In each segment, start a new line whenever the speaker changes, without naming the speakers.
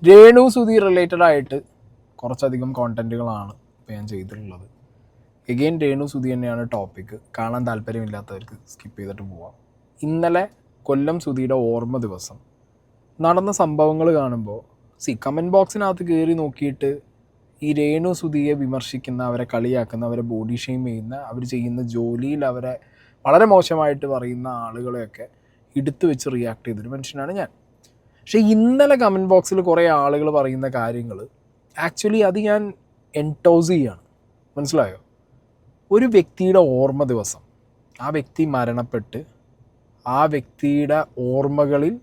Renu Sudhi related ആയിട്ട് കുറച്ചധികം കോണ്ടൻറ്റുകളാണ് ഇപ്പോൾ ഞാൻ ചെയ്തിട്ടുള്ളത്. എഗെയിൻ രേണു സുധി തന്നെയാണ് ടോപ്പിക്ക്. കാണാൻ താല്പര്യമില്ലാത്തവർക്ക് സ്കിപ്പ് ചെയ്തിട്ട് പോവാം. ഇന്നലെ കൊല്ലം സുധിയുടെ ഓർമ്മ ദിവസം നടന്ന സംഭവങ്ങൾ കാണുമ്പോൾ കമൻറ്റ് ബോക്സിനകത്ത് കയറി നോക്കിയിട്ട് ഈ രേണു സുധിയെ വിമർശിക്കുന്ന, അവരെ കളിയാക്കുന്ന, അവരെ ബോഡി ഷെയിം ചെയ്യുന്ന, അവർ ചെയ്യുന്ന ജോലിയിൽ അവരെ വളരെ മോശമായിട്ട് പറയുന്ന ആളുകളെയൊക്കെ എടുത്തു വെച്ച് റിയാക്ട് ചെയ്തൊരു മനുഷ്യനാണ് ഞാൻ. പക്ഷേ ഇന്നലെ കമൻറ്റ് ബോക്സിൽ കുറേ ആളുകൾ പറയുന്ന കാര്യങ്ങൾ ആക്ച്വലി അത് ഞാൻ എൻടോസ് ചെയ്യാണ്. മനസ്സിലായോ? ഒരു വ്യക്തിയുടെ ഓർമ്മ ദിവസം, ആ വ്യക്തി മരണപ്പെട്ട് ആ വ്യക്തിയുടെ ഓർമ്മകളിൽ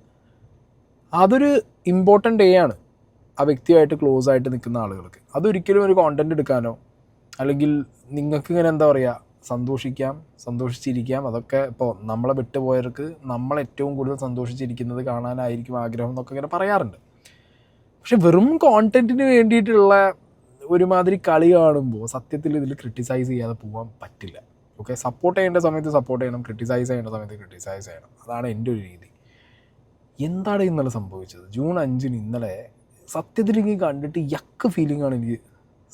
അതൊരു ഇമ്പോർട്ടൻ്റ് ഡേ ആണ് ആ വ്യക്തിയായിട്ട് ക്ലോസ് ആയിട്ട് നിൽക്കുന്ന ആളുകൾക്ക്. അതൊരിക്കലും ഒരു കോണ്ടൻറ്റ് എടുക്കാനോ അല്ലെങ്കിൽ നിങ്ങൾക്ക് ഇങ്ങനെ എന്താ പറയുക സന്തോഷിക്കാം, സന്തോഷിച്ചിരിക്കാം, അതൊക്കെ ഇപ്പോൾ നമ്മളെ വിട്ടുപോയവർക്ക് നമ്മളേറ്റവും കൂടുതൽ സന്തോഷിച്ചിരിക്കുന്നത് കാണാനായിരിക്കും ആഗ്രഹം എന്നൊക്കെ ഇങ്ങനെ പറയാറുണ്ട്. പക്ഷെ വെറും കോണ്ടൻറ്റിന് വേണ്ടിയിട്ടുള്ള ഒരുമാതിരി കളി കാണുമ്പോൾ സത്യത്തിൽ ഇതിൽ ക്രിട്ടിസൈസ് ചെയ്യാതെ പോകാൻ പറ്റില്ല. ഓക്കെ, സപ്പോർട്ട് ചെയ്യേണ്ട സമയത്ത് സപ്പോർട്ട് ചെയ്യണം, ക്രിട്ടിസൈസ് ചെയ്യേണ്ട സമയത്ത് ക്രിട്ടിസൈസ് ചെയ്യണം. അതാണ് എൻ്റെ ഒരു രീതി. എന്താണ് ഇന്നലെ സംഭവിച്ചത്? ജൂൺ 5 ഇന്നലെ സത്യത്തിൽ എനിക്ക് കണ്ടിട്ട് യക്ക് ഫീലിംഗ് ആണ് എനിക്ക്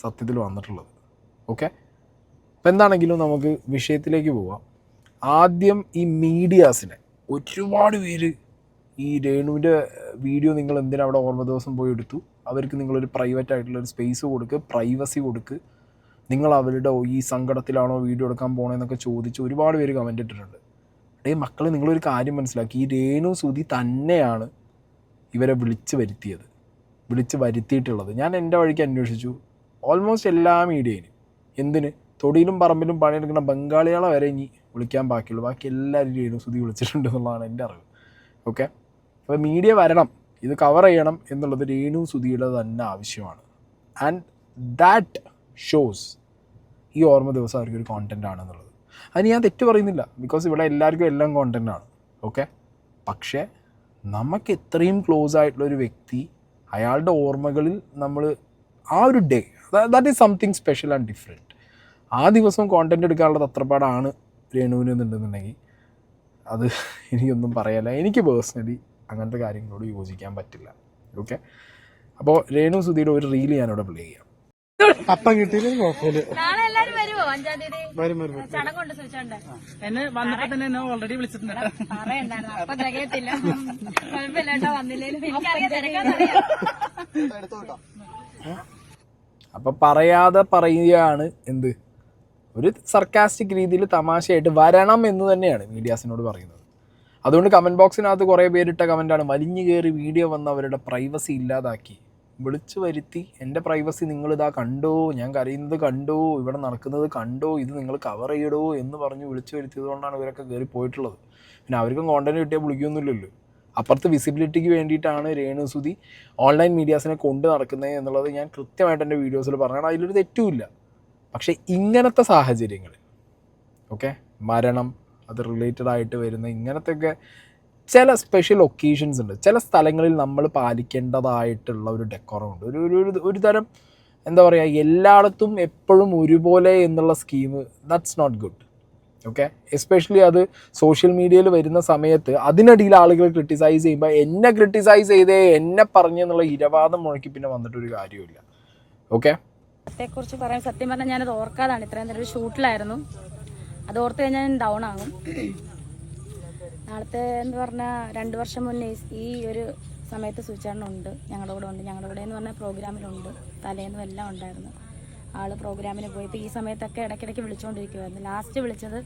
സത്യത്തിൽ വന്നിട്ടുള്ളത്. ഓക്കെ, അപ്പം എന്താണെങ്കിലും നമുക്ക് വിഷയത്തിലേക്ക് പോവാം. ആദ്യം ഈ മീഡിയാസിനെ ഒരുപാട് പേര് ഈ രേണുവിൻ്റെ വീഡിയോ നിങ്ങൾ എന്തിനാ അവിടെ ഓർമ്മ ദിവസം പോയി എടുത്തു, അവർക്ക് നിങ്ങളൊരു പ്രൈവറ്റ് ആയിട്ടുള്ളൊരു സ്പേസ് കൊടുക്ക്, പ്രൈവസി കൊടുക്ക്, നിങ്ങൾ അവരുടെ ഈ സങ്കടത്തിലാണോ വീഡിയോ എടുക്കാൻ പോകണമെന്നൊക്കെ ചോദിച്ച് ഒരുപാട് പേര് കമൻ്റ് ഇട്ടിട്ടുണ്ട്. മക്കളെ, നിങ്ങളൊരു കാര്യം മനസ്സിലാക്കി, ഈ രേണു സുധി തന്നെയാണ് ഇവരെ വിളിച്ച് വരുത്തിയിട്ടുള്ളത്. ഞാൻ എൻ്റെ വഴിക്ക് അന്വേഷിച്ചു ഓൾമോസ്റ്റ് എല്ലാ മീഡിയയിലും. എന്തിന്? തൊടിയിലും പറമ്പിലും പണിയെടുക്കുന്ന ബംഗാളികളെ വരെ ഇനി വിളിക്കാൻ ബാക്കിയുള്ളൂ. ബാക്കി എല്ലാവരും രേണു സുധി വിളിച്ചിട്ടുണ്ട് എന്നുള്ളതാണ് എൻ്റെ അറിവ്. ഓക്കെ, അപ്പോൾ മീഡിയ വരണം, ഇത് കവർ ചെയ്യണം എന്നുള്ളത് രേണു സുധിയുടെ തന്നെ ആവശ്യമാണ്. ആൻഡ് ദാറ്റ് ഷോസ് ഈ ഓർമ്മ ദിവസം അവർക്കൊരു കോണ്ടൻ്റ് ആണെന്നുള്ളത്. അത് ഞാൻ തെറ്റ് പറയുന്നില്ല, ബിക്കോസ് ഇവിടെ എല്ലാവർക്കും എല്ലാം കോണ്ടൻ്റാണ്. ഓക്കെ, പക്ഷേ നമുക്ക് എത്രയും ക്ലോസ് ആയിട്ടുള്ളൊരു വ്യക്തി, അയാളുടെ ഓർമ്മകളിൽ നമ്മൾ ആ ഒരു day, that is something special and different. ആ ദിവസം കോണ്ടൻറ്റ് എടുക്കാനുള്ളത് അത്രപ്പാടാണ് രേണുവിന് എന്നുണ്ടെന്നുണ്ടെങ്കിൽ അത് എനിക്കൊന്നും പറയാല്ല. എനിക്ക് പേഴ്സണലി അങ്ങനത്തെ കാര്യങ്ങളോട് യോജിക്കാൻ പറ്റില്ല. ഓക്കെ, അപ്പോൾ രേണു സുധിയുടെ ഒരു റീല് ഞാനിവിടെ പ്ലേ ചെയ്യാം.
അപ്പം കിട്ടിയില്ലെങ്കിൽ കുഴപ്പമില്ല.
എന്നെ വന്നപ്പോ തന്നെ എന്നെ ഓൾറെഡി വിളിച്ചിട്ടുണ്ട്.
അപ്പൊ പറയാതെ പറയുകയാണ് എന്ത്, ഒരു സർക്കാസ്റ്റിക് രീതിയിൽ തമാശയായിട്ട് വരണം എന്ന് തന്നെയാണ് മീഡിയാസിനോട് പറയുന്നത്. അതുകൊണ്ട് കമൻറ്റ് ബോക്സിനകത്ത് കുറേ പേരിട്ട കമൻറ്റാണ്, വലിഞ്ഞു കയറി വീഡിയോ വന്ന് അവരുടെ പ്രൈവസി ഇല്ലാതാക്കി, വിളിച്ചു വരുത്തി എൻ്റെ പ്രൈവസി നിങ്ങളിതാ കണ്ടോ, ഞാൻ കരയുന്നത് കണ്ടോ, ഇവിടെ നടക്കുന്നത് കണ്ടോ, ഇത് നിങ്ങൾ കവർ ചെയ്യടോ എന്ന് പറഞ്ഞ് വിളിച്ചു വരുത്തിയത് കൊണ്ടാണ് ഇവരൊക്കെ കയറി പോയിട്ടുള്ളത്. പിന്നെ അവർക്കും കോണ്ടൻറ്റ് കിട്ടിയാൽ വിളിക്കൊന്നുമില്ലല്ലോ. അപ്പുറത്ത് വിസിബിലിറ്റിക്ക് വേണ്ടിയിട്ടാണ് രേണു സുധി ഓൺലൈൻ മീഡിയാസിനെ കൊണ്ട് നടക്കുന്നത് എന്നുള്ളത് ഞാൻ കൃത്യമായിട്ട് എൻ്റെ വീഡിയോസിൽ പറഞ്ഞാൽ അതിലൊരു തെറ്റുമില്ല. പക്ഷേ ഇങ്ങനത്തെ സാഹചര്യങ്ങളിൽ, ഓക്കെ, മരണം, അത് റിലേറ്റഡ് ആയിട്ട് വരുന്ന ഇങ്ങനത്തെയൊക്കെ ചില സ്പെഷ്യൽ ഒക്കേഷൻസ് ഉണ്ട്. ചില സ്ഥലങ്ങളിൽ നമ്മൾ പാലിക്കേണ്ടതായിട്ടുള്ള ഒരു ഡെക്കോറം ഉണ്ട്. ഒരു തരം എന്താ പറയുക, എല്ലായിടത്തും എപ്പോഴും ഒരുപോലെ എന്നുള്ള scheme, that's not good. Okay, especially അത് സോഷ്യൽ മീഡിയയിൽ വരുന്ന സമയത്ത് അതിനിടയിൽ ആളുകൾ ക്രിട്ടിസൈസ് ചെയ്യുമ്പോൾ എന്നെ ക്രിട്ടിസൈസ് ചെയ്തേ, എന്നെ പറഞ്ഞെന്നുള്ള ഇരവാദം മുഴക്കി പിന്നെ വന്നിട്ടൊരു കാര്യമില്ല. ഓക്കെ,
കുറിച്ച് പറയാൻ സത്യം പറഞ്ഞാൽ ഞാനത് ഓർക്കാതാണ്. ഇത്രയും നേരം ഒരു ഷൂട്ടിലായിരുന്നു, അത് ഓർത്ത് കഴിഞ്ഞാൽ ഞാൻ ഡൗൺ ആകും. നാളത്തെ എന്ന് പറഞ്ഞാൽ 2 വർഷം മുന്നേ ഈ ഒരു സമയത്ത് സൂചാരണുണ്ട്, ഞങ്ങളുടെ കൂടെ ഉണ്ട്. ഞങ്ങളുടെ കൂടെ എന്ന് പറഞ്ഞാൽ പ്രോഗ്രാമിലുണ്ട്, തലേന്നും എല്ലാം ഉണ്ടായിരുന്നു. ആള് പ്രോഗ്രാമിന് പോയപ്പോൾ ഈ സമയത്തൊക്കെ ഇടയ്ക്കിടയ്ക്ക് വിളിച്ചുകൊണ്ടിരിക്കുമായിരുന്നു. ലാസ്റ്റ് വിളിച്ചത്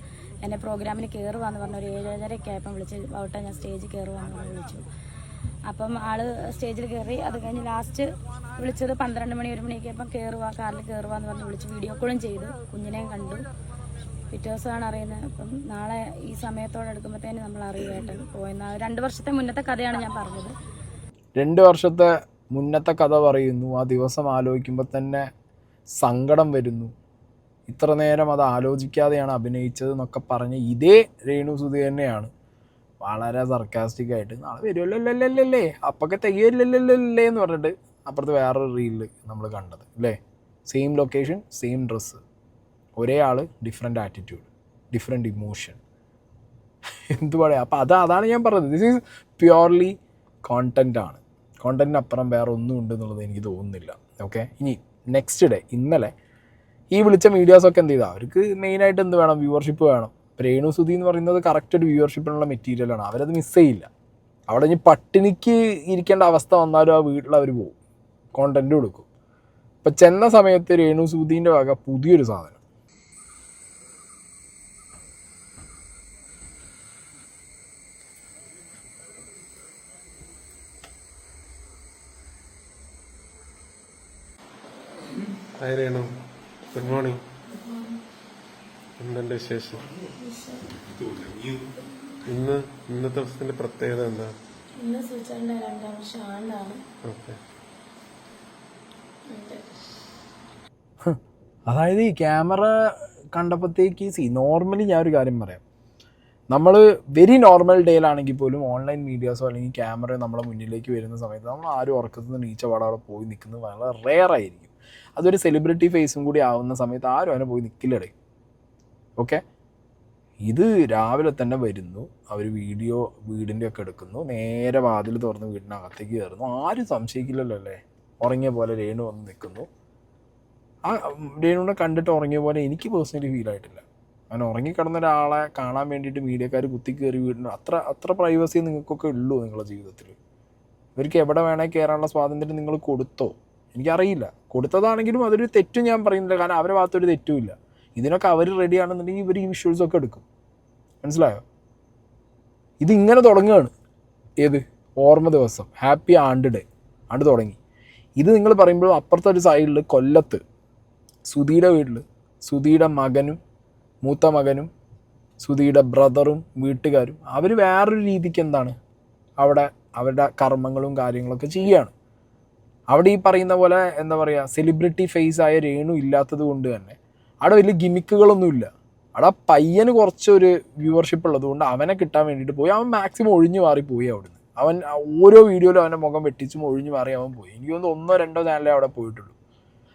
എന്നെ പ്രോഗ്രാമിന് കയറുവാന്ന് പറഞ്ഞ ഒരു 7:30 ആയപ്പം വിളിച്ച്, ഔട്ടെ ഞാൻ സ്റ്റേജിൽ കയറുവാന്ന് പറഞ്ഞ് വിളിച്ചു. അപ്പം ആള് സ്റ്റേജിൽ കയറി. അത് കഴിഞ്ഞ് ലാസ്റ്റ് വിളിച്ചത് 12 മണി 1 മണിയൊക്കെ ആയപ്പം കാറിൽ കയറുവാന്ന് പറഞ്ഞ് വിളിച്ചു. വീഡിയോ കോളും ചെയ്തു, കുഞ്ഞിനെയും കണ്ടു. പിറ്റേ ദിവസമാണ് അറിയുന്നത്. അപ്പം നാളെ ഈ സമയത്തോടെ എടുക്കുമ്പോഴത്തേന് നമ്മൾ അറിയുമായിട്ട് പോയെന്ന 2 വർഷത്തെ മുന്നത്തെ കഥയാണ് ഞാൻ പറഞ്ഞത്.
2 വർഷത്തെ മുന്നത്തെ കഥ പറയുന്നു. ആ ദിവസം ആലോചിക്കുമ്പോൾ തന്നെ സങ്കടം വരുന്നു. ഇത്ര നേരം അത് ആലോചിക്കാതെയാണ് അഭിനയിച്ചത് എന്നൊക്കെ പറഞ്ഞ് ഇതേ രേണു സുധി തന്നെയാണ് വളരെ സർക്കാസ്റ്റിക് ആയിട്ട് നാളെ വരുമല്ലേ, അപ്പൊക്കെ തികയല്ലേ എന്ന് പറഞ്ഞിട്ട് അപ്പുറത്ത് വേറൊരു റീലിൽ നമ്മൾ കണ്ടത് അല്ലേ. സെയിം ലൊക്കേഷൻ, സെയിം ഡ്രസ്സ്, ഒരേ ആൾ, ഡിഫറെൻ്റ് ആറ്റിറ്റ്യൂഡ്, ഡിഫറെൻ്റ് ഇമോഷൻ. എന്ത് പറയാം. അപ്പോൾ അതാണ് ഞാൻ പറഞ്ഞത്, ദിസ് ഈസ് പ്യുവർലി കോണ്ടൻ്റ് ആണ്. കോണ്ടന്റിനപ്പുറം വേറെ ഒന്നും ഉണ്ടെന്നുള്ളത് എനിക്ക് തോന്നുന്നില്ല. ഓക്കെ, ഇനി നെക്സ്റ്റ് ഡേ ഇന്നലെ ഈ വിളിച്ച മീഡിയാസൊക്കെ എന്ത് ചെയ്താൽ അവർക്ക് മെയിനായിട്ട് എന്ത് വേണം, വ്യൂവർഷിപ്പ് വേണം. രേണു സുധി എന്ന് പറയുന്നത് കറക്റ്റ് ഒരു വ്യൂവർഷിപ്പിനുള്ള മെറ്റീരിയലാണ്. അവരത് മിസ് ചെയ്യില്ല. അവിടെ ഇനി പട്ടിണിക്ക് ഇരിക്കേണ്ട അവസ്ഥ വന്നാലും ആ വീട്ടിൽ അവർ പോകും, കോണ്ടന്റ് കൊടുക്കും. ഇപ്പം ചെന്ന സമയത്ത് രേണു സുധീൻ്റെ വക പുതിയൊരു സാധനം.
Hi Renu, good morning. എന്തുണ്ട് വിശേഷം? ഇന്നത്തെ ദിവസത്തിന്റെ പ്രത്യേകത എന്താ?
ഇന്ന് സൂചിച്ചാറിന്റെ 2ാം വർഷം ആണ്ടാണ്.
ഓക്കെ.
അതായത് ഈ ക്യാമറ കണ്ടപ്പോഴത്തേക്ക് നോർമലി ഞാൻ ഒരു കാര്യം പറയാം, നമ്മൾ വെരി നോർമൽ ഡേയിലാണെങ്കിൽ പോലും ഓൺലൈൻ മീഡിയാസോ അല്ലെങ്കിൽ ക്യാമറ നമ്മളെ മുന്നിലേക്ക് വരുന്ന സമയത്ത് നമ്മൾ ആരും ഉറക്കത്തുനിന്ന് നീച്ച പാടെ അവിടെ പോയി നിൽക്കുന്നത് വളരെ റെയർ ആയിരിക്കും. അതൊരു സെലിബ്രിറ്റി ഫേസും കൂടി ആവുന്ന സമയത്ത് ആരും അതിനെ പോയി നിൽക്കില്ലടേ. ഓക്കെ, ഇത് രാവിലെ തന്നെ വരുന്നു, അവർ വീടിൻ്റെ ഒക്കെ എടുക്കുന്നു, നേരെ വാതിൽ തുറന്ന് വീടിനകത്തേക്ക് കയറുന്നു. ആരും സംശയിക്കില്ലല്ലോ അല്ലേ. ഉറങ്ങിയ പോലെ രേണു വന്ന് നിൽക്കുന്നു. ആ രേണുവിനെ കണ്ടിട്ട് ഉറങ്ങിയ പോലെ എനിക്ക് പേഴ്സണലി ഫീൽ ആയിട്ടില്ല. അങ്ങനെ ഉറങ്ങിക്കിടന്ന ഒരാളെ കാണാൻ വേണ്ടിയിട്ട് മീഡിയക്കാർ കുത്തി കയറി വീടിന് അത്ര പ്രൈവസി നിങ്ങൾക്കൊക്കെ ഉള്ളൂ നിങ്ങളുടെ ജീവിതത്തിൽ? ഇവർക്ക് എവിടെ വേണേൽ കയറാനുള്ള സ്വാതന്ത്ര്യം നിങ്ങൾ കൊടുത്തോ? എനിക്കറിയില്ല. കൊടുത്തതാണെങ്കിലും അതൊരു തെറ്റും ഞാൻ പറയുന്നില്ല, കാരണം അവരുടെ ഭാഗത്തൊരു തെറ്റുമില്ല. ഇതിനൊക്കെ അവർ റെഡിയാണെന്നുണ്ടെങ്കിൽ ഇവർ ഈ വിഷ്വൽസൊക്കെ എടുക്കും. മനസ്സിലായോ? ഇതിങ്ങനെ തുടങ്ങുകയാണ്. ഏത് ഓർമ്മ ദിവസം, ഹാപ്പി ആണ്ട് ഡേ ആണ്ട് തുടങ്ങി. ഇത് നിങ്ങൾ പറയുമ്പോൾ അപ്പുറത്തെ ഒരു സൈഡിൽ കൊല്ലത്ത് സുധിയുടെ വീട്ടിൽ സുധിയുടെ മകനും മൂത്ത മകനും സുധിയുടെ ബ്രദറും വീട്ടുകാരും അവർ വേറൊരു രീതിക്ക് എന്താണ് അവിടെ അവരുടെ കർമ്മങ്ങളും കാര്യങ്ങളൊക്കെ ചെയ്യുകയാണ്. അവിടെ ഈ പറയുന്ന പോലെ എന്താ പറയുക, സെലിബ്രിറ്റി ഫേസ് ആയ രേണു ഇല്ലാത്തത് കൊണ്ട് തന്നെ അവിടെ വലിയ ഗിമിക്കുകളൊന്നുമില്ല. അവിടെ പയ്യന് കുറച്ചൊരു വ്യൂവർഷിപ്പ് ഉള്ളത് കൊണ്ട് അവനെ കിട്ടാൻ വേണ്ടിയിട്ട് പോയി. അവൻ മാക്സിമം ഒഴിഞ്ഞു മാറിപ്പോയി അവിടുന്ന്. അവൻ ഓരോ വീഡിയോയിലും അവൻ്റെ മുഖം വെട്ടിച്ചും ഒഴിഞ്ഞു മാറി അവൻ പോയി. എനിക്ക് തോന്നുന്നു 1-2 ചാനലേ അവിടെ പോയിട്ടുള്ളൂ.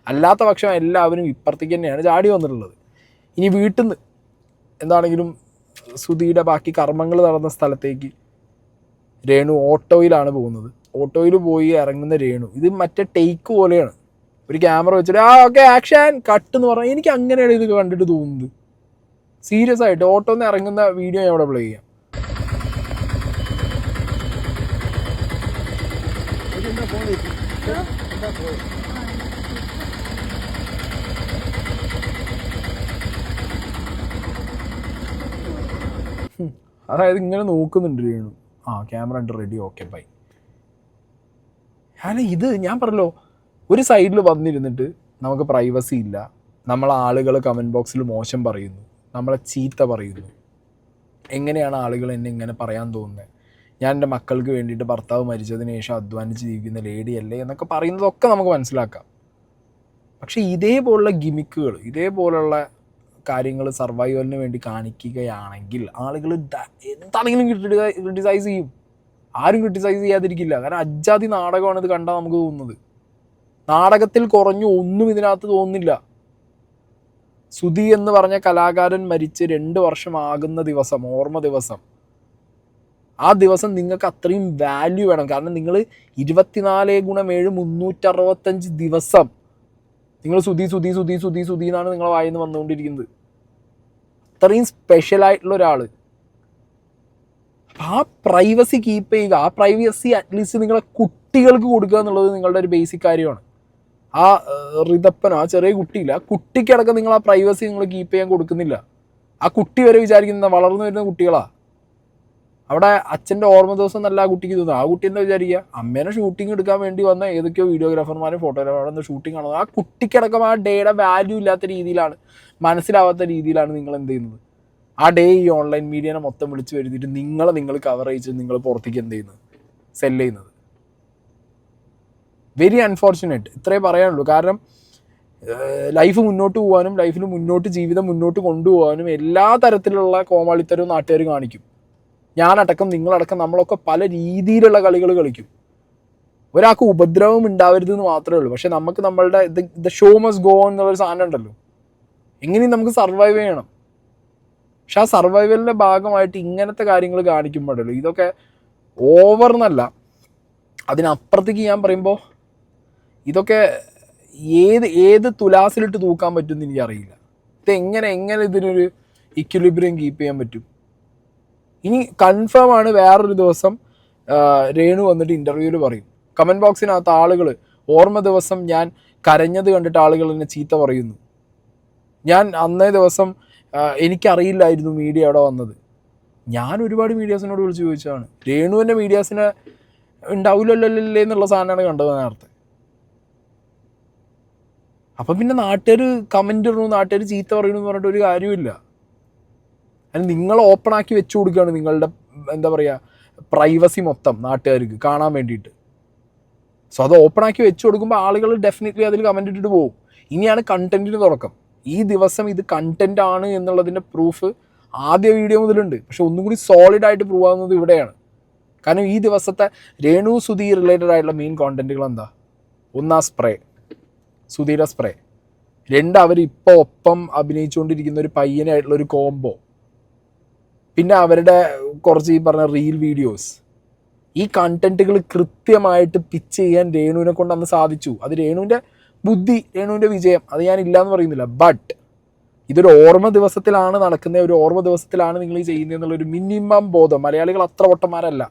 അല്ലാത്ത പക്ഷം എല്ലാവരും ഇപ്പുറത്തേക്ക് തന്നെയാണ് ചാടി വന്നിട്ടുള്ളത്. ഇനി വീട്ടിൽ നിന്ന് എന്താണെങ്കിലും സുധിയുടെ ബാക്കി കർമ്മങ്ങൾ നടന്ന സ്ഥലത്തേക്ക് രേണു ഓട്ടോയിലാണ് പോകുന്നത്. ഓട്ടോയിൽ പോയി ഇറങ്ങുന്ന രേണു ഇത് മറ്റേ ടേക്ക് പോലെയാണ്. ഒരു ക്യാമറ വെച്ചിട്ട് ഓക്കെ ആക്ഷൻ കട്ട് എന്ന് പറഞ്ഞാൽ എനിക്ക് അങ്ങനെയാണ് ഇത് കണ്ടിട്ട് തോന്നുന്നത്. സീരിയസ് ആയിട്ട് ഓട്ടോയിൽ നിന്ന് ഇറങ്ങുന്ന വീഡിയോ ഞാൻ ഇവിടെ പ്ലേ ചെയ്യാം. അതായത് ഇങ്ങനെ നോക്കുന്നുണ്ട് രേണു. ക്യാമറ ഉണ്ട്, റെഡി, ഓക്കെ ബൈ. അല്ല ഇത് ഞാൻ പറഞ്ഞല്ലോ, ഒരു സൈഡിൽ വന്നിരുന്നിട്ട് നമുക്ക് പ്രൈവസി ഇല്ല, നമ്മളെ ആളുകൾ കമൻറ്റ് ബോക്സിൽ മോശം പറയുന്നു, നമ്മളെ ചീത്ത പറയുന്നു. എങ്ങനെയാണ് ആളുകൾ എന്നെ ഇങ്ങനെ പറയാൻ തോന്നുന്നത്? ഞാൻ എൻ്റെ മക്കൾക്ക് വേണ്ടിയിട്ട് ഭർത്താവ് മരിച്ചതിന് ശേഷം അധ്വാനിച്ച് ജീവിക്കുന്ന ലേഡിയല്ലേ എന്നൊക്കെ പറയുന്നതൊക്കെ നമുക്ക് മനസ്സിലാക്കാം. പക്ഷേ ഇതേപോലുള്ള ഗിമിക്കുകൾ, ഇതേപോലുള്ള കാര്യങ്ങൾ സർവൈവലിന് വേണ്ടി കാണിക്കുകയാണെങ്കിൽ ആളുകൾ എന്താണെങ്കിലും ക്രിട്ടിസൈസ് ചെയ്യും. ആരും ക്രിട്ടിസൈസ് ചെയ്യാതിരിക്കില്ല. കാരണം അജാതി നാടകമാണ് ഇത് കണ്ടാൽ നമുക്ക് തോന്നുന്നത്. നാടകത്തിൽ കുറഞ്ഞു ഒന്നും ഇതിനകത്ത് തോന്നുന്നില്ല. സുധി എന്ന് പറഞ്ഞ കലാകാരൻ മരിച്ച് 2 വർഷമാകുന്ന ദിവസം, ഓർമ്മ ദിവസം, ആ ദിവസം നിങ്ങൾക്ക് അത്രയും വാല്യൂ വേണം. കാരണം നിങ്ങൾ 24x7 365 ദിവസം നിങ്ങൾ സുധി സുധി സുധി സുധി സുധി എന്നാണ് നിങ്ങളെ വായിൽ നിന്ന് വന്നുകൊണ്ടിരിക്കുന്നത്. അത്രയും സ്പെഷ്യലായിട്ടുള്ള ഒരാൾ. അപ്പം ആ പ്രൈവസി കീപ്പ് ചെയ്യുക. ആ പ്രൈവസി അറ്റ്ലീസ്റ്റ് നിങ്ങളെ കുട്ടികൾക്ക് കൊടുക്കുക എന്നുള്ളത് നിങ്ങളുടെ ഒരു ബേസിക് കാര്യമാണ്. ആ റിതപ്പനോ ആ ചെറിയ കുട്ടിയില്ല, ആ കുട്ടിക്കടക്കം നിങ്ങൾ ആ പ്രൈവസി നിങ്ങൾ കീപ്പ് ചെയ്യാൻ കൊടുക്കുന്നില്ല. ആ കുട്ടി വരെ വിചാരിക്കുന്ന വളർന്നു വരുന്ന കുട്ടികളാണ്. അവിടെ അച്ഛൻ്റെ ഓർമ്മ ദിവസം നല്ല ആ കുട്ടിക്ക് തോന്നുന്നു. ആ കുട്ടി എന്താ വിചാരിക്കുക, അമ്മേനെ ഷൂട്ടിംഗ് എടുക്കാൻ വേണ്ടി വന്ന ഏതൊക്കെയോ വീഡിയോഗ്രാഫർമാരും ഫോട്ടോഗ്രാഫർമാരും ഷൂട്ടിംഗ് ആണോ. ആ കുട്ടിക്കടക്കം ആ ഡേയുടെ വാല്യൂ ഇല്ലാത്ത രീതിയിലാണ്, മനസ്സിലാവാത്ത രീതിയിലാണ് നിങ്ങൾ എന്ത് ചെയ്യുന്നത്. ആ ഡേ ഈ ഓൺലൈൻ മീഡിയനെ മൊത്തം വിളിച്ച് വരുത്തിയിട്ട് നിങ്ങൾ കവർ ചെയ്ത് നിങ്ങൾ പുറത്തേക്ക് എന്ത് ചെയ്യുന്നത്, സെല് ചെയ്യുന്നത്. വെരി അൺഫോർച്ചുനേറ്റ്, ഇത്രേ പറയാനുള്ളൂ. കാരണം ലൈഫ് മുന്നോട്ട് പോകാനും ലൈഫിൽ ജീവിതം മുന്നോട്ട് കൊണ്ടുപോകാനും എല്ലാ തരത്തിലുള്ള കോമാളിത്തരവും നാട്ടുകാർ കാണിക്കും. ഞാനടക്കം നിങ്ങളടക്കം നമ്മളൊക്കെ പല രീതിയിലുള്ള കളികൾ കളിക്കും. ഒരാൾക്ക് ഉപദ്രവം ഉണ്ടാവരുതെന്ന് മാത്രമേ ഉള്ളൂ. പക്ഷെ നമുക്ക് നമ്മളുടെ ദ ഷോ മസ്റ്റ് ഗോ എന്നുള്ളൊരു സാധനം ഉണ്ടല്ലോ, എങ്ങനെയും നമുക്ക് സർവൈവ് ചെയ്യണം. പക്ഷെ ആ സർവൈവലിൻ്റെ ഭാഗമായിട്ട് ഇങ്ങനത്തെ കാര്യങ്ങൾ കാണിക്കുമ്പോഴല്ലോ, ഇതൊക്കെ ഓവർ എന്നല്ല, അതിനപ്പുറത്തേക്ക് ഞാൻ പറയുമ്പോൾ ഇതൊക്കെ ഏത് തുലാസിലിട്ട് തൂക്കാൻ പറ്റുമെന്ന് എനിക്കറിയില്ല. എങ്ങനെ ഇതിനൊരു ഇക്വിലിബ്രിയം കീപ്പ് ചെയ്യാൻ പറ്റും? ഇനി കൺഫേം ആണ് വേറൊരു ദിവസം രേണു വന്നിട്ട് ഇൻ്റർവ്യൂവിൽ പറയും, കമൻറ്റ് ബോക്സിനകത്ത് ആളുകൾ ഓർമ്മ ദിവസം ഞാൻ കരഞ്ഞത് കണ്ടിട്ട് ആളുകൾ എന്നെ ചീത്ത പറയുന്നു, ഞാൻ അന്നേ ദിവസം എനിക്കറിയില്ലായിരുന്നു മീഡിയ അവിടെ വന്നത്. ഞാൻ ഒരുപാട് മീഡിയാസിനോട് വിളിച്ച് ചോദിച്ചതാണ്. രേണുവിൻ്റെ മീഡിയാസിനെ ഉണ്ടാവില്ലല്ലേ എന്നുള്ള സാധനമാണ് കണ്ടത് നേരത്തെ. അപ്പം പിന്നെ നാട്ടുകാർ കമൻ്റ് ഇടണു, നാട്ടുകാർ ചീത്ത പറയണു എന്ന് പറഞ്ഞിട്ട് ഒരു കാര്യമില്ല. അതിന് നിങ്ങൾ ഓപ്പണാക്കി വെച്ചു കൊടുക്കുകയാണ് നിങ്ങളുടെ എന്താ പറയുക പ്രൈവസി മൊത്തം നാട്ടുകാർക്ക് കാണാൻ വേണ്ടിയിട്ട്. സോ അത് ഓപ്പണാക്കി വെച്ചു കൊടുക്കുമ്പോൾ ആളുകൾ ഡെഫിനറ്റ്ലി അതിൽ കമൻ്റ് ഇട്ടിട്ട് പോകും. ഇനിയാണ് കണ്ടൻറ്റിന് തുടക്കം. ഈ ദിവസം ഇത് കണ്ടന്റ് ആണ് എന്നുള്ളതിൻ്റെ പ്രൂഫ് ആദ്യ വീഡിയോ മുതലുണ്ട്. പക്ഷെ ഒന്നും കൂടി സോളിഡായിട്ട് പ്രൂവ് ആകുന്നത് ഇവിടെയാണ്. കാരണം ഈ ദിവസത്തെ രേണു സുധി റിലേറ്റഡ് ആയിട്ടുള്ള മെയിൻ കോണ്ടന്റുകൾ എന്താ? ഒന്ന് ആ സ്പ്രേ, സുധീയുടെ സ്പ്രേ. രണ്ട്, അവരിപ്പോൾ ഒപ്പം അഭിനയിച്ചുകൊണ്ടിരിക്കുന്ന ഒരു പയ്യനായിട്ടുള്ളൊരു കോംബോ. പിന്നെ അവരുടെ കുറച്ച് ഈ പറഞ്ഞ റീൽ വീഡിയോസ്. ഈ കണ്ടന്റുകൾ കൃത്യമായിട്ട് പിച്ച് ചെയ്യാൻ രേണുവിനെ കൊണ്ട് അന്ന് സാധിച്ചു. അത് രേണുവിൻ്റെ ബുദ്ധി, രേണുവിൻ്റെ വിജയം, അത് ഞാൻ ഇല്ലയെന്ന് പറയുന്നില്ല. ബട്ട് ഇതൊരു ഓർമ്മ ദിവസത്തിലാണ് നടക്കുന്നത്, ഒരു ഓർമ്മ ദിവസത്തിലാണ് നിങ്ങൾ ഈ ചെയ്യുന്നത് എന്നുള്ളൊരു മിനിമം ബോധം. മലയാളികൾ അത്ര പൊട്ടന്മാരല്ല.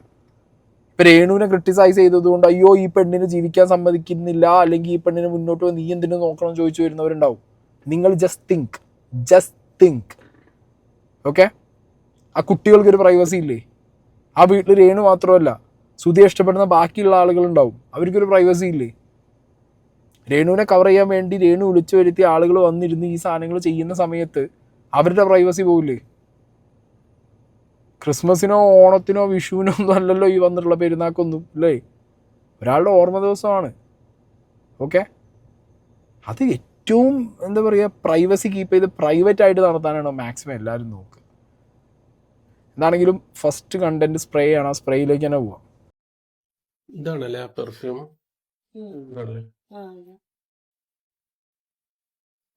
ഇപ്പം രേണുവിനെ ക്രിട്ടിസൈസ് ചെയ്തതുകൊണ്ട് അയ്യോ ഈ പെണ്ണിനെ ജീവിക്കാൻ സമ്മതിക്കുന്നില്ല, അല്ലെങ്കിൽ ഈ പെണ്ണിനെ മുന്നോട്ട് നീ എന്തിനു നോക്കണം ചോദിച്ചു വരുന്നവരുണ്ടാവും. നിങ്ങൾ ജസ്റ്റ് തിങ്ക് ഓക്കെ. ആ കുട്ടികൾക്കൊരു പ്രൈവസി ഇല്ലേ? ആ വീട്ടിൽ രേണു മാത്രമല്ല, സുധിയെ ഇഷ്ടപ്പെടുന്ന ബാക്കിയുള്ള ആളുകളുണ്ടാവും, അവർക്കൊരു പ്രൈവസി ഇല്ലേ? രേണുവിനെ കവർ ചെയ്യാൻ വേണ്ടി രേണു വിളിച്ചു വരുത്തി ആളുകൾ വന്നിരുന്ന് ഈ സാധനങ്ങൾ ചെയ്യുന്ന സമയത്ത് അവരുടെ പ്രൈവസി പോവില്ലേ? ക്രിസ്മസിനോ ഓണത്തിനോ വിഷുവിനോ ഒന്നും അല്ലല്ലോ ഈ വന്നിട്ടുള്ള പെരുന്നാക്കൊന്നും അല്ലേ, ഒരാളുടെ ഓർമ്മ ദിവസമാണ്. ഓക്കെ, അത് ഏറ്റവും എന്താ പറയുക പ്രൈവസി കീപ്പ് ചെയ്ത് പ്രൈവറ്റ് ആയിട്ട് നടത്താനാണ് മാക്സിമം എല്ലാവരും നോക്കുക. എന്താണെങ്കിലും ഫസ്റ്റ് കണ്ടന്റ് സ്പ്രേ ആണ്. ആ സ്പ്രേയിലേക്ക് തന്നെ പോവാം.
ഇതാണല്ലേ ആ പെർഫ്യൂം?
അത്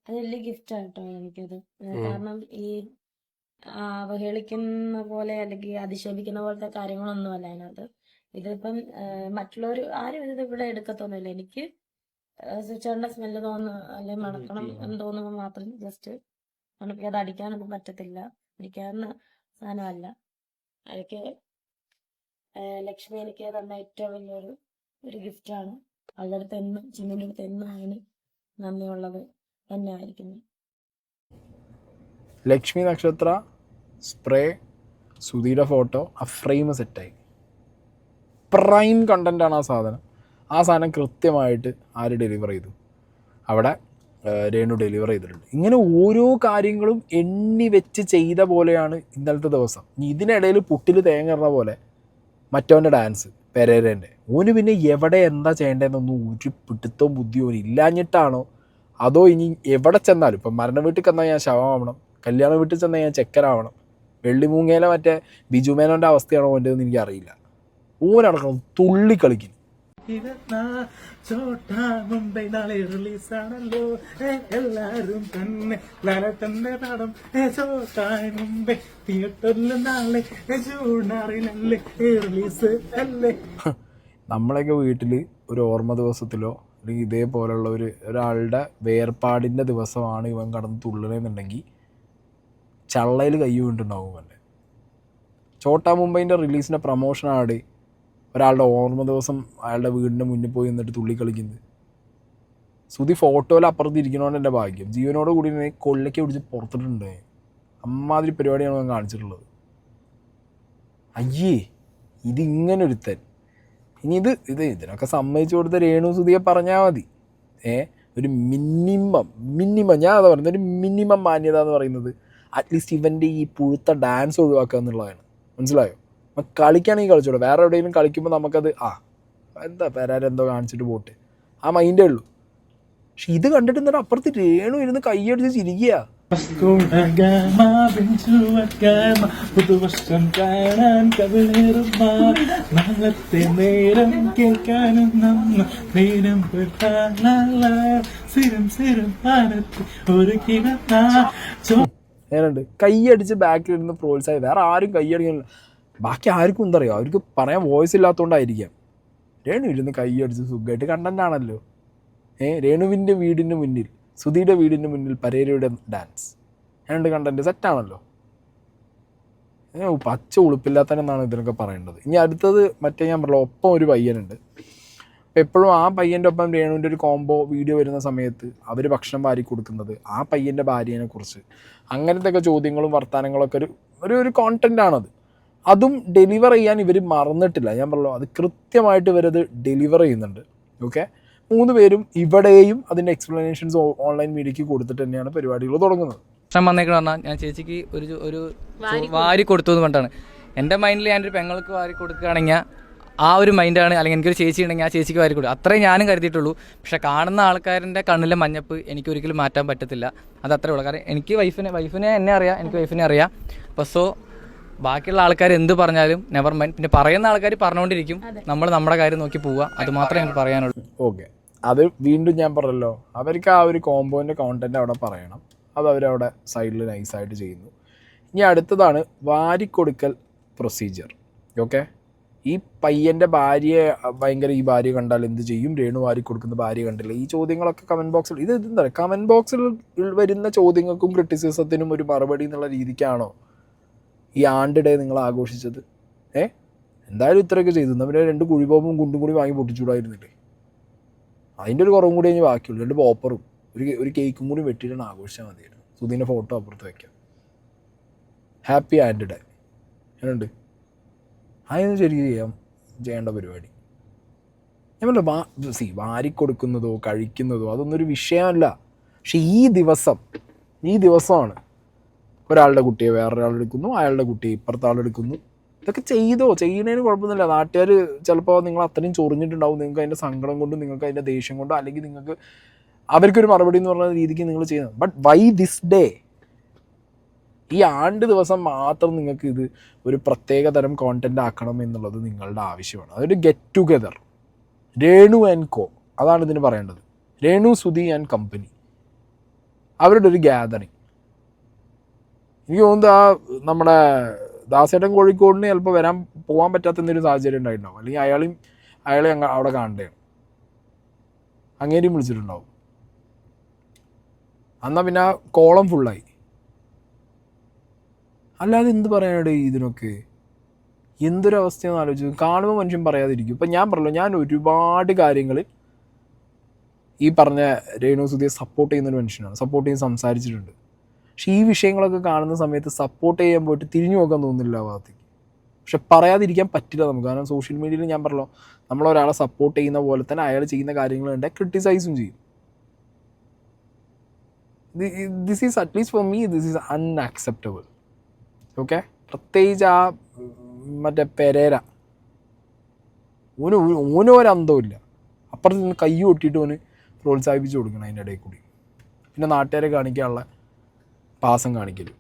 വലിയ ഗിഫ്റ്റാണ് കേട്ടോ എനിക്കത്. കാരണം ഈ അവഹേളിക്കുന്ന പോലെ അല്ലെങ്കിൽ അധിക്ഷേപിക്കുന്ന പോലത്തെ കാര്യങ്ങളൊന്നുമല്ല അതിനകത്ത്. ഇതിപ്പം മറ്റുള്ളവർ ആരും ഇത് ഇവിടെ എടുക്കത്തൊന്നുമില്ല. എനിക്ക് സ്വിച്ചറിന്റെ സ്മെല്ല് തോന്നുന്നു അല്ലെങ്കിൽ മണക്കണം എന്ന് തോന്നുമ്പോൾ മാത്രം ജസ്റ്റ് അത് അടിക്കാനൊന്നും പറ്റത്തില്ല. അടിക്കാവുന്ന സാധനമല്ല. എനിക്ക് ലക്ഷ്മി എനിക്ക് തന്ന ഏറ്റവും വലിയൊരു ഗിഫ്റ്റാണ്. അവളുടെ അടുത്ത് എന്നും ചിമ്മിൻ്റെ അടുത്ത് എന്നും അതിന് നന്ദിയുള്ളത് തന്നെയായിരിക്കുന്നു.
ലക്ഷ്മി നക്ഷത്ര സ്പ്രേ, സുധിയുടെ ഫോട്ടോ, ആ ഫ്രെയിം സെറ്റായി. പ്രൈം കണ്ടൻ്റാണ് ആ സാധനം. ആ സാധനം കൃത്യമായിട്ട് ആര് ഡെലിവർ ചെയ്തു? അവിടെ രേണു ഡെലിവർ ചെയ്തിട്ടുണ്ട്. ഇങ്ങനെ ഓരോ കാര്യങ്ങളും എണ്ണി വെച്ച് ചെയ്ത പോലെയാണ് ഇന്നലത്തെ ദിവസം. ഇതിനിടയിൽ പുട്ടിൽ തേങ്ങറ പോലെ മറ്റവൻ്റെ ഡാൻസ് പെരേരൻ്റെ. ഓന് പിന്നെ എവിടെ എന്താ ചെയ്യേണ്ടതെന്നൊന്നും ഒരു പിടുത്തവും ബുദ്ധിയോ ഇല്ലാഞ്ഞിട്ടാണോ അതോ ഇനി എവിടെ ചെന്നാലും ഇപ്പം മരണ വീട്ടിൽ ചെന്നാൽ ഞാൻ ശവമാവണം, കല്യാണ വീട്ടിൽ ചെന്നാൽ ഞാൻ ചെക്കനാവണം, വെള്ളിമൂങ്ങയിലെ മറ്റേ ബിജു മേനോൻ്റെ അവസ്ഥയാണോ എൻ്റെതെന്ന് എനിക്കറിയില്ല. ഓനടക്കണം തുള്ളി കളിക്കുന്നു.
മുംബൈ നാളെ റിലീസാണല്ലോ എല്ലാരും തന്നെ പ്ലാനറ്റന്റെ പടം മുംബൈ തിയേറ്ററിൽ നാളെ ജൂണാറിലല്ലേ റിലീസ് അല്ലേ.
നമ്മളൊക്കെ വീട്ടിൽ ഒരു ഓർമ്മ ദിവസത്തിലോ അല്ലെങ്കിൽ ഇതേപോലുള്ള ഒരാളുടെ വേർപാടിൻ്റെ ദിവസമാണ് ഇവൻ കടന്ന് തുള്ളണമെന്നുണ്ടെങ്കിൽ ചള്ളയിൽ കൈ വീണ്ടുണ്ടാവും. അല്ലേ ചോട്ടാ മുംബൈൻ്റെ റിലീസിൻ്റെ പ്രൊമോഷനാണ് ഒരാളുടെ ഓർമ്മ ദിവസം അയാളുടെ വീടിൻ്റെ മുന്നിൽ പോയി നിന്നിട്ട് തുള്ളി കളിക്കുന്നത്. സുധി ഫോട്ടോയിൽ അപ്പുറത്ത് ഇരിക്കണോണ്ട് എൻ്റെ ഭാഗ്യം. ജീവനോട് കൂടി കൊള്ളയ്ക്ക് പിടിച്ച് പുറത്തിട്ടുണ്ട്. അമ്മാതിരി പരിപാടിയാണ് ഞാൻ കാണിച്ചിട്ടുള്ളത്. അയ്യേ ഇതിങ്ങനൊരുത്തൻ. ഇനി ഇതിനൊക്കെ സമ്മതിച്ചു കൊടുത്ത രേണു സുധിയെ പറഞ്ഞാൽ മതി. ഒരു മിനിമം ഞാൻ അതാ പറയുന്നത്, ഒരു മിനിമം മാന്യത എന്ന് പറയുന്നത് അറ്റ്ലീസ്റ്റ് ഇവൻ്റെ ഈ പുഴുത്ത ഡാൻസ് ഒഴിവാക്കുക എന്നുള്ളതാണ്. മനസ്സിലായോ? അപ്പം കളിക്കുകയാണെങ്കിൽ കളിച്ചോട്ടെ. വേറെ എവിടെയെങ്കിലും കളിക്കുമ്പോൾ നമുക്കത് എന്താ പേരാരെന്തോ കാണിച്ചിട്ട് പോട്ടെ ആ മൈൻഡേ ഉള്ളൂ. പക്ഷെ ഇത് കണ്ടിട്ട് എന്നിട്ട് അപ്പുറത്ത് രേണു ഇരുന്ന് കൈയടിച്ച് ചിരിക്കുക.
പുതുവർഷം കാണാൻ നാളത്തെ നേരം കേൾക്കാനും നേരം
നേരണ്ട് കൈയടിച്ച് ബാക്കിലിരുന്ന് പ്രോത്സാഹിക്കും. വേറെ ആരും കൈയടിക്കാനില്ല. ബാക്കി ആർക്കും എന്താ പറയുക, അവർക്ക് പറയാൻ വോയിസ് ഇല്ലാത്തതുകൊണ്ടായിരിക്കാം. രേണു ഇരുന്ന് കൈയടിച്ച് സുഖമായിട്ട് കണ്ടന്റ് ആണല്ലോ. രേണുവിൻ്റെ വീടിന് മുന്നിൽ, സുധിയുടെ വീടിന് മുന്നിൽ പരേരയുടെ ഡാൻസ്, രണ്ട് കണ്ടന്റ് സെറ്റാണല്ലോ. പച്ച ഉളുപ്പില്ലാത്തതെന്നാണ് ഇതിനൊക്കെ പറയേണ്ടത്. ഇനി അടുത്തത് മറ്റേ ഞാൻ പറഞ്ഞല്ലോ, ഒപ്പം ഒരു പയ്യനുണ്ട്. അപ്പോൾ എപ്പോഴും ആ പയ്യൻ്റെ ഒപ്പം രേണുവിൻ്റെ ഒരു കോംബോ വീഡിയോ വരുന്ന സമയത്ത് അവർ ഭക്ഷണം വാരി കൊടുക്കുന്നത് ആ പയ്യൻ്റെ ഭാര്യനെ കുറിച്ച്, അങ്ങനത്തെ ഒക്കെ ചോദ്യങ്ങളും വർത്തമാനങ്ങളൊക്കെ ഒരു കോണ്ടൻ്റാണത്. അതും ഡെലിവർ ചെയ്യാൻ ഇവർ മറന്നിട്ടില്ല. ഞാൻ പറഞ്ഞല്ലോ, അത് കൃത്യമായിട്ട് ഇവരത് ഡെലിവർ ചെയ്യുന്നുണ്ട്. ഓക്കെ, 3 പേരും ഇവിടെയും അതിൻ്റെ എക്സ്പ്ലനേഷൻസ് ഓൺലൈൻ മീഡിയയ്ക്ക് കൊടുത്തിട്ട് തന്നെയാണ് പരിപാടികൾ തുടങ്ങുന്നത്.
പ്രശ്നം വന്നേക്കണെന്ന് പറഞ്ഞാൽ ഞാൻ ചേച്ചിക്ക് ഒരു വാരി കൊടുത്തു എന്ന് പറഞ്ഞിട്ടാണ്. എൻ്റെ മൈൻഡിൽ ഞാനൊരു പെങ്ങൾക്ക് വാരി കൊടുക്കുകയാണെങ്കിൽ ആ ഒരു മൈൻഡാണ്, അല്ലെങ്കിൽ എനിക്കൊരു ചേച്ചി ഉണ്ടെങ്കിൽ ആ ചേച്ചിക്ക് വാരി കൊടുക്കും, അത്രയും ഞാനും കരുതിയിട്ടുള്ളൂ. പക്ഷേ കാണുന്ന ആൾക്കാരുടെ കണ്ണിലെ മഞ്ഞപ്പ് എനിക്ക് ഒരിക്കലും മാറ്റാൻ പറ്റത്തില്ല. അത് അത്രേ ഉള്ളൂ. കാരണം എനിക്ക് വൈഫിനെ എന്നെ അറിയാം, എനിക്ക് വൈഫിനെ അറിയാം. അപ്പോൾ സോ ബാക്കിയുള്ള ആൾക്കാർ എന്ത് പറഞ്ഞാലും നെവർ മൈൻഡ്. പിന്നെ പറയുന്ന ആൾക്കാർ പറഞ്ഞുകൊണ്ടിരിക്കും, നമ്മൾ നമ്മുടെ കാര്യം നോക്കി പോവുക, അത് മാത്രമേ എനിക്ക് പറയാനുള്ളൂ.
ഓക്കെ, അത് വീണ്ടും ഞാൻ പറഞ്ഞല്ലോ, അവർക്ക് ആ ഒരു കോംബോൻ്റെ കോണ്ടന്റ് അവിടെ പറയണം, അത് അവരവിടെ സൈഡിൽ നൈസായിട്ട് ചെയ്യുന്നു. ഇനി അടുത്തതാണ് വാരിക്കൊടുക്കൽ പ്രൊസീജിയർ. ഓക്കെ, ഈ പയ്യൻ്റെ ഭാര്യയെ ഭയങ്കര, ഈ ഭാര്യ കണ്ടാൽ എന്ത് ചെയ്യും, രേണു വാരി കൊടുക്കുന്ന ഭാര്യ കണ്ടില്ല, ഈ ചോദ്യങ്ങളൊക്കെ കമൻറ്റ് ബോക്സിൽ, ഇത് എന്താ പറയുക, കമൻറ്റ് ബോക്സിൽ വരുന്ന ചോദ്യങ്ങൾക്കും ക്രിറ്റിസിസത്തിനും ഒരു മറുപടി എന്നുള്ള രീതിക്കാണോ ഈ ആണ്ട് ഡേ നിങ്ങൾ ആഘോഷിച്ചത്? എന്തായാലും ഇത്രയൊക്കെ ചെയ്തു, പിന്നെ 2 കുഴിബോംബും കുണ്ടും കൂടി വാങ്ങി പൊട്ടിച്ചൂടായിരുന്നില്ലേ? അതിൻ്റെ ഒരു കുറവും കൂടി കഴിഞ്ഞ് ബാക്കിയുള്ളൂ. 2 പോപ്പറും ഒരു കേക്കും കൂടി വെട്ടിയിട്ടാണ് ആഘോഷിച്ചാൽ മതിയായിരുന്നു. സുധീൻ്റെ ഫോട്ടോ അപ്പുറത്ത് വയ്ക്കാം. ഹാപ്പി ആൻഡ് ഡേ എന്നുണ്ട്. അതൊന്നും ശരിക്കും ചെയ്യേണ്ട പരിപാടി. ഞാൻ പറഞ്ഞ വാരിക്കൊടുക്കുന്നതോ കഴിക്കുന്നതോ അതൊന്നും ഒരു വിഷയമല്ല. പക്ഷെ ഈ ദിവസമാണ് ഒരാളുടെ കുട്ടിയെ വേറൊരാളെടുക്കുന്നു, അയാളുടെ കുട്ടിയെ ഇപ്പുറത്തെ ആളെടുക്കുന്നു. ഇതൊക്കെ ചെയ്യുന്നതിന് കുഴപ്പമൊന്നുമില്ല. നാട്ടുകാർ ചിലപ്പോൾ നിങ്ങൾ അത്രയും ചൊറിഞ്ഞിട്ടുണ്ടാവും, നിങ്ങൾക്ക് അതിൻ്റെ സങ്കടം കൊണ്ടും നിങ്ങൾക്ക് അതിൻ്റെ ദേഷ്യം കൊണ്ടോ അല്ലെങ്കിൽ നിങ്ങൾക്ക് അവർക്കൊരു മറുപടി എന്ന് പറഞ്ഞ രീതിക്ക് നിങ്ങൾ ചെയ്യുന്നത്. But why this day? ഈ ആണ്ട് ദിവസം മാത്രം നിങ്ങൾക്ക് ഇത് ഒരു പ്രത്യേക തരം കോണ്ടന്റ് ആക്കണം എന്നുള്ളത് നിങ്ങളുടെ ആവശ്യമാണ്. അതൊരു ഗെറ്റ് ടുഗെദർ, രേണു ആൻഡ് കോ, അതാണ് ഇതിന് പറയേണ്ടത്. രേണു, സുധി ആൻഡ് കമ്പനി, അവരുടെ ഒരു ഗ്യാതറിങ്. എനിക്ക് തോന്നുന്നത് ആ നമ്മുടെ ദാസേട്ടൻ കോഴിക്കോടിന് ചിലപ്പോൾ പോകാൻ പറ്റാത്ത എന്തെങ്കിലും സാഹചര്യം ഉണ്ടായിട്ടുണ്ടാവും, അല്ലെങ്കിൽ അയാളെ അവിടെ കാണേണ്ടതാണ്, അങ്ങേരെയും വിളിച്ചിട്ടുണ്ടാവും. എന്നാൽ പിന്നെ ആ കോളം ഫുള്ളായി. അല്ലാതെ എന്ത് പറയാനാണ് ഇതിനൊക്കെ? എന്തൊരവസ്ഥയെന്ന് ആലോചിച്ചു. കാണുമ്പോൾ മനുഷ്യൻ പറയാതിരിക്കും. ഇപ്പം ഞാൻ പറഞ്ഞല്ലോ, ഞാൻ ഒരുപാട് കാര്യങ്ങൾ ഈ പറഞ്ഞ രേണു സുധിയെ സപ്പോർട്ട് ചെയ്യുന്നൊരു മനുഷ്യനാണ്, സപ്പോർട്ട് ചെയ്ത് സംസാരിച്ചിട്ടുണ്ട്. പക്ഷേ ഈ വിഷയങ്ങളൊക്കെ കാണുന്ന സമയത്ത് സപ്പോർട്ട് ചെയ്യാൻ പോയിട്ട് തിരിഞ്ഞു നോക്കാൻ തോന്നുന്നില്ല ആ ഭാഗത്തേക്ക്. പക്ഷെ പറയാതിരിക്കാൻ പറ്റില്ല നമുക്ക്. കാരണം സോഷ്യൽ മീഡിയയിൽ ഞാൻ പറഞ്ഞല്ലോ, നമ്മളൊരാളെ സപ്പോർട്ട് ചെയ്യുന്ന പോലെ തന്നെ അയാൾ ചെയ്യുന്ന കാര്യങ്ങൾ കണ്ടാൽ ക്രിട്ടിസൈസും ചെയ്യും. This is at least for me this is unacceptable. Okay, പ്രത്യേകിച്ച് ആ മറ്റേ പെരേര, ഓനോ ഒരന്തമില്ല, അപ്പുറത്ത് നിന്ന് കൈ കൊട്ടിയിട്ട് ഓന് പ്രോത്സാഹിപ്പിച്ച് കൊടുക്കണം അതിൻ്റെ ഇടയിൽ കൂടി. പിന്നെ നാട്ടുകാരെ കാണിക്കാനുള്ള പാസം കാണിക്കലും.